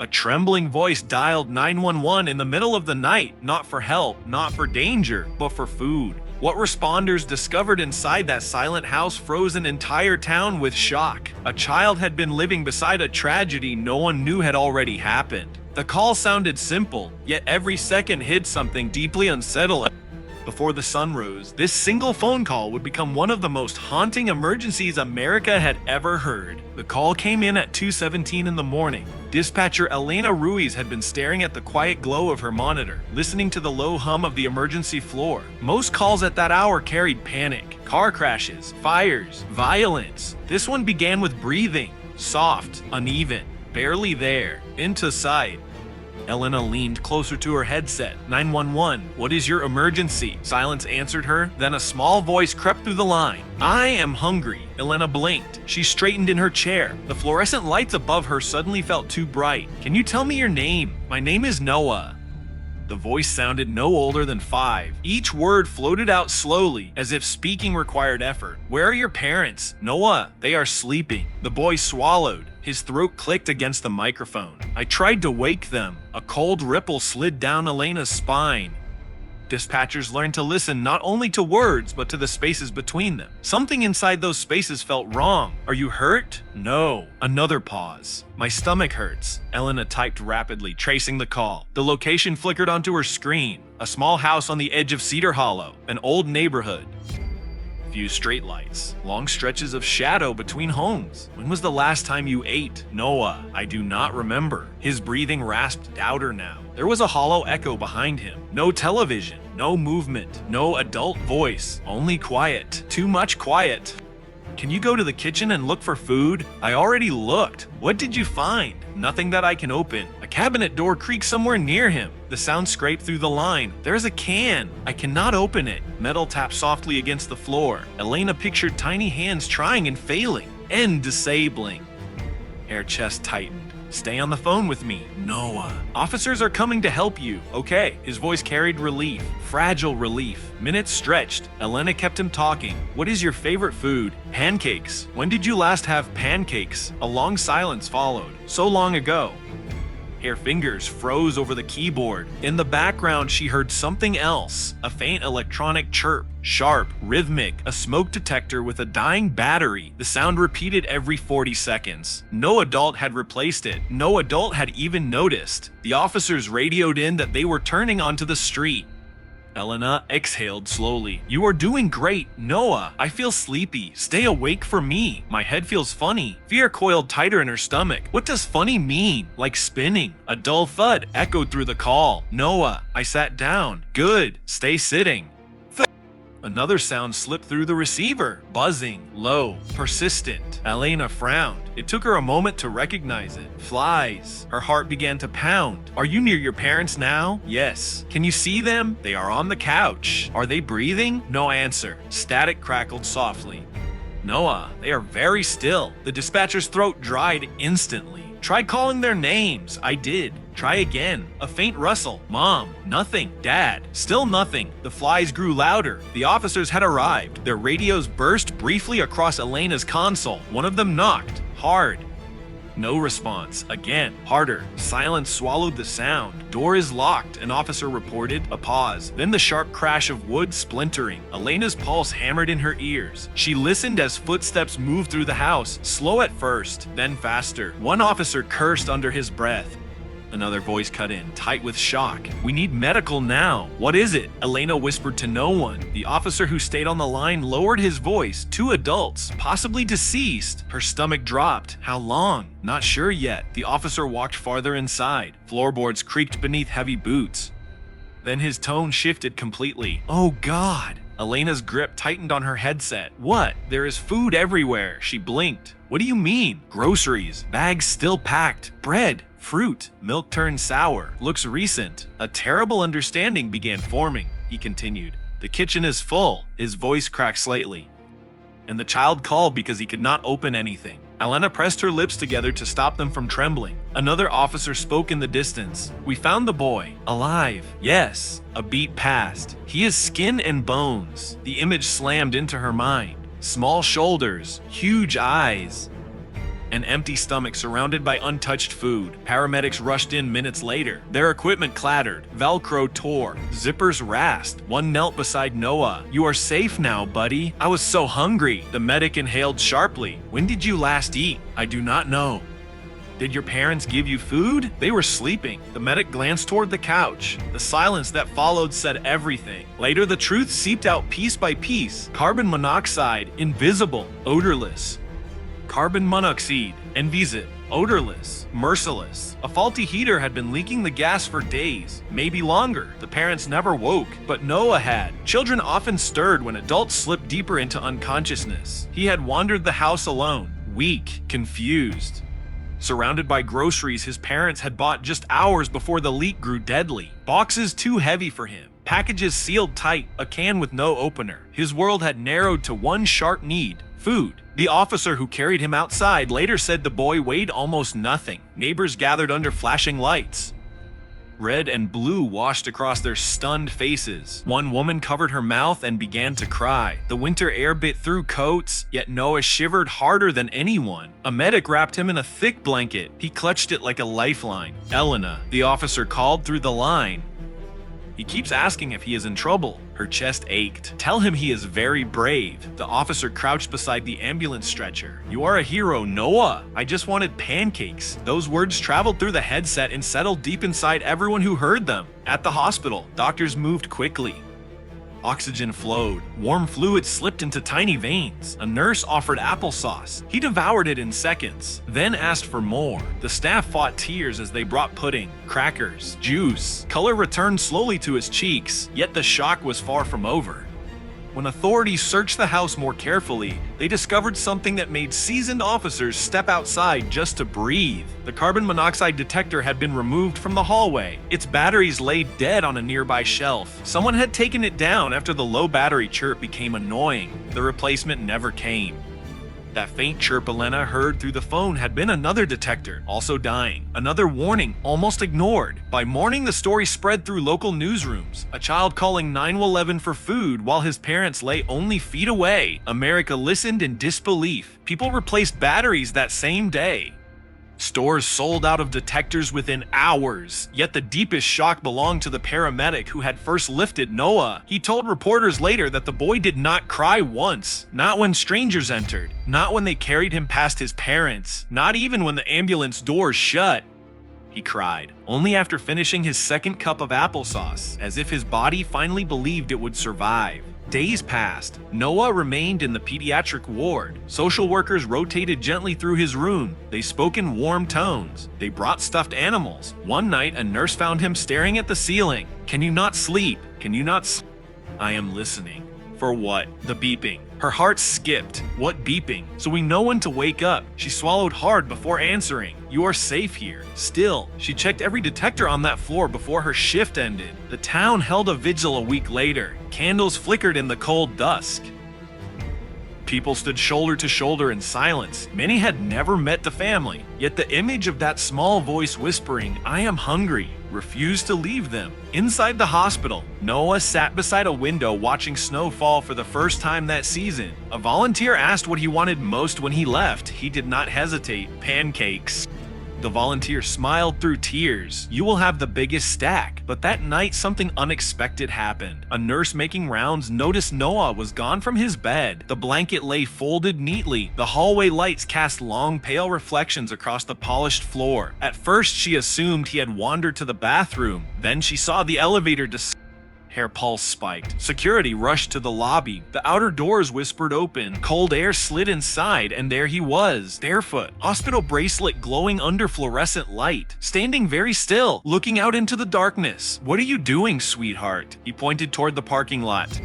A trembling voice dialed 911 in the middle of the night, not for help, not for danger, but for food. What responders discovered inside that silent house froze an entire town with shock. A child had been living beside a tragedy no one knew had already happened. The call sounded simple, yet every second hid something deeply unsettling. Before the sun rose, this single phone call would become one of the most haunting emergencies America had ever heard. The call came in at 2:17 in the morning. Dispatcher Elena Ruiz had been staring at the quiet glow of her monitor, listening to the low hum of the emergency floor. Most calls at that hour carried panic, car crashes, fires, violence. This one began with breathing, soft, uneven, barely there, into sight. Elena leaned closer to her headset. 911, what is your emergency? Silence answered her, then a small voice crept through the line. I am hungry. Elena blinked. She straightened in her chair. The fluorescent lights above her suddenly felt too bright. Can you tell me your name? My name is Noah. The voice sounded no older than 5. Each word floated out slowly, as if speaking required effort. Where are your parents? Noah, they are sleeping. The boy swallowed. His throat clicked against the microphone. I tried to wake them. A cold ripple slid down Elena's spine. Dispatchers learned to listen not only to words, but to the spaces between them. Something inside those spaces felt wrong. Are you hurt? No. Another pause. My stomach hurts. Elena typed rapidly, tracing the call. The location flickered onto her screen. A small house on the edge of Cedar Hollow. An old neighborhood. Few straight lights, long stretches of shadow between homes. When was the last time you ate? Noah, I do not remember. His breathing rasped louder now. There was a hollow echo behind him. No television, no movement, no adult voice, only quiet. Too much quiet. Can you go to the kitchen and look for food? I already looked. What did you find? Nothing that I can open. A cabinet door creaked somewhere near him. The sound scraped through the line. There's a can. I cannot open it. Metal tapped softly against the floor. Elena pictured tiny hands trying and failing. And disabling. Her chest tightened. Stay on the phone with me, Noah. Officers are coming to help you. Okay. His voice carried relief. Fragile relief. Minutes stretched. Elena kept him talking. What is your favorite food? Pancakes. When did you last have pancakes? A long silence followed. So long ago. Her fingers froze over the keyboard. In the background, she heard something else. A faint electronic chirp. Sharp, rhythmic, a smoke detector with a dying battery. The sound repeated every 40 seconds. No adult had replaced it. No adult had even noticed. The officers radioed in that they were turning onto the street. Elena exhaled slowly. You are doing great, Noah. I feel sleepy. Stay awake for me. My head feels funny. Fear coiled tighter in her stomach. What does funny mean? Like spinning. A dull thud echoed through the call. Noah, I sat down. Good. Stay sitting. Another sound slipped through the receiver. Buzzing, low, persistent. Elena frowned. It took her a moment to recognize it. Flies. Her heart began to pound. Are you near your parents now? Yes. Can you see them? They are on the couch. Are they breathing? No answer. Static crackled softly. Noah, they are very still. The dispatcher's throat dried instantly. Try calling their names. I did. Try again. A faint rustle. Mom. Nothing. Dad. Still nothing. The flies grew louder. The officers had arrived. Their radios burst briefly across Elena's console. One of them knocked. Hard. No response. Again. Harder. Silence swallowed the sound. Door is locked, an officer reported. A pause. Then the sharp crash of wood splintering. Elena's pulse hammered in her ears. She listened as footsteps moved through the house, slow at first, then faster. One officer cursed under his breath. Another voice cut in, tight with shock. We need medical now. What is it? Elena whispered to no one. The officer who stayed on the line lowered his voice. 2 adults, possibly deceased. Her stomach dropped. How long? Not sure yet. The officer walked farther inside. Floorboards creaked beneath heavy boots. Then his tone shifted completely. Oh God. Elena's grip tightened on her headset. What? There is food everywhere. She blinked. What do you mean? Groceries. Bags still packed. Bread. Fruit. Milk turned sour. Looks recent. A terrible understanding began forming. He continued. The kitchen is full. His voice cracked slightly. And the child called because he could not open anything. Elena pressed her lips together to stop them from trembling. Another officer spoke in the distance. We found the boy. Alive. Yes. A beat passed. He is skin and bones. The image slammed into her mind. Small shoulders. Huge eyes. An empty stomach surrounded by untouched food. Paramedics rushed in minutes later. Their equipment clattered, Velcro tore, zippers rasped. One knelt beside Noah. "You are safe now, buddy. I was so hungry." The medic inhaled sharply. "When did you last eat?" "I do not know." "Did your parents give you food?" "They were sleeping." The medic glanced toward the couch. The silence that followed said everything. Later, the truth seeped out piece by piece. Carbon monoxide, invisible, odorless. Carbon monoxide, invisible, odorless, merciless. A faulty heater had been leaking the gas for days, maybe longer. The parents never woke, but Noah had. Children often stirred when adults slipped deeper into unconsciousness. He had wandered the house alone, weak, confused. Surrounded by groceries his parents had bought just hours before the leak grew deadly. Boxes too heavy for him. Packages sealed tight, a can with no opener. His world had narrowed to one sharp need: food. The officer who carried him outside later said the boy weighed almost nothing. Neighbors gathered under flashing lights. Red and blue washed across their stunned faces. One woman covered her mouth and began to cry. The winter air bit through coats, yet Noah shivered harder than anyone. A medic wrapped him in a thick blanket. He clutched it like a lifeline. "Elena," the officer called through the line. "He keeps asking if he is in trouble." Her chest ached. "Tell him he is very brave." The officer crouched beside the ambulance stretcher. "You are a hero, Noah. I just wanted pancakes." Those words traveled through the headset and settled deep inside everyone who heard them. At the hospital, doctors moved quickly. Oxygen flowed. Warm fluid slipped into tiny veins. A nurse offered applesauce. He devoured it in seconds, then asked for more. The staff fought tears as they brought pudding, crackers, juice. Color returned slowly to his cheeks, yet the shock was far from over. When authorities searched the house more carefully, they discovered something that made seasoned officers step outside just to breathe. The carbon monoxide detector had been removed from the hallway. Its batteries lay dead on a nearby shelf. Someone had taken it down after the low battery chirp became annoying. The replacement never came. That faint chirp Elena heard through the phone had been another detector, also dying. Another warning, almost ignored. By morning, the story spread through local newsrooms. A child calling 911 for food while his parents lay only feet away. America listened in disbelief. People replaced batteries that same day. Stores sold out of detectors within hours, yet the deepest shock belonged to the paramedic who had first lifted Noah. He told reporters later that the boy did not cry once, not when strangers entered, not when they carried him past his parents, not even when the ambulance doors shut. He cried, only after finishing his second cup of applesauce, as if his body finally believed it would survive. Days passed. Noah remained in the pediatric ward. Social workers rotated gently through his room. They spoke in warm tones. They brought stuffed animals. One night, a nurse found him staring at the ceiling. "Can you not sleep? Can you not sleep?" "I am listening." "For what?" "The beeping." Her heart skipped. "What beeping?" "So we know when to wake up." She swallowed hard before answering. "You are safe here." Still, she checked every detector on that floor before her shift ended. The town held a vigil a week later. Candles flickered in the cold dusk. People stood shoulder to shoulder in silence. Many had never met the family, yet the image of that small voice whispering, "I am hungry," refused to leave them. Inside the hospital, Noah sat beside a window watching snow fall for the first time that season. A volunteer asked what he wanted most when he left. He did not hesitate. Pancakes. The volunteer smiled through tears. "You will have the biggest stack." But that night, something unexpected happened. A nurse making rounds noticed Noah was gone from his bed. The blanket lay folded neatly. The hallway lights cast long, pale reflections across the polished floor. At first, she assumed he had wandered to the bathroom. Then she saw the elevator descend. Her pulse spiked. Security rushed to the lobby. The outer doors whispered open. Cold air slid inside, and there he was, barefoot, hospital bracelet glowing under fluorescent light, standing very still, looking out into the darkness. "What are you doing, sweetheart?" He pointed toward the parking lot.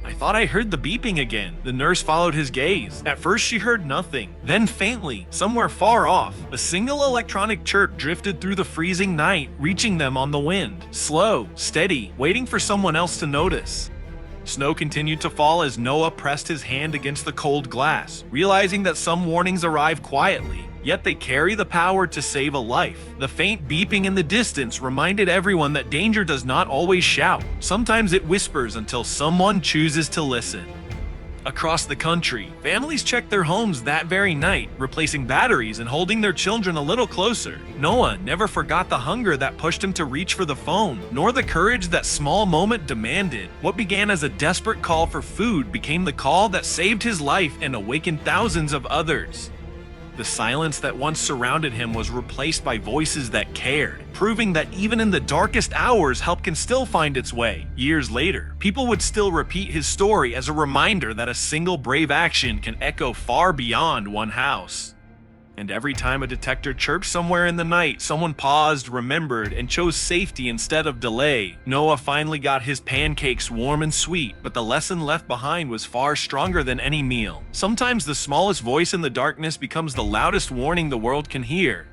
"I thought I heard the beeping again." The nurse followed his gaze. At first she heard nothing. Then faintly, somewhere far off, a single electronic chirp drifted through the freezing night, reaching them on the wind. Slow, steady, waiting for someone else to notice. Snow continued to fall as Noah pressed his hand against the cold glass, realizing that some warnings arrive quietly, yet they carry the power to save a life. The faint beeping in the distance reminded everyone that danger does not always shout. Sometimes it whispers until someone chooses to listen. Across the country, families checked their homes that very night, replacing batteries and holding their children a little closer. Noah never forgot the hunger that pushed him to reach for the phone, nor the courage that small moment demanded. What began as a desperate call for food became the call that saved his life and awakened thousands of others. The silence that once surrounded him was replaced by voices that cared, proving that even in the darkest hours, help can still find its way. Years later, people would still repeat his story as a reminder that a single brave action can echo far beyond one house. And every time a detector chirped somewhere in the night, someone paused, remembered, and chose safety instead of delay. Noah finally got his pancakes warm and sweet, but the lesson left behind was far stronger than any meal. Sometimes the smallest voice in the darkness becomes the loudest warning the world can hear.